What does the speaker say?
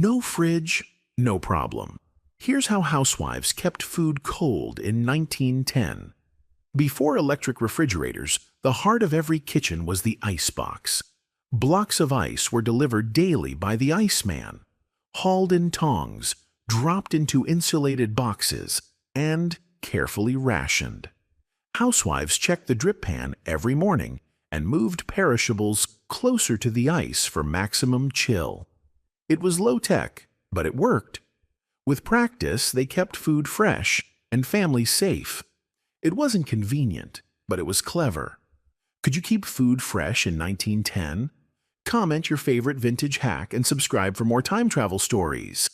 No fridge, no problem. Here's how housewives kept food cold in 1910. Before electric refrigerators, the heart of every kitchen was the icebox. Blocks of ice were delivered daily by the Iceman, hauled in tongs, dropped into insulated boxes, and carefully rationed. Housewives checked the drip pan every morning and moved perishables closer to the ice for maximum chill. It was low-tech, but it worked. With practice, they kept food fresh and families safe. It wasn't convenient, but it was clever. Could you keep food fresh in 1910? Comment your favorite vintage hack and subscribe for more time travel stories.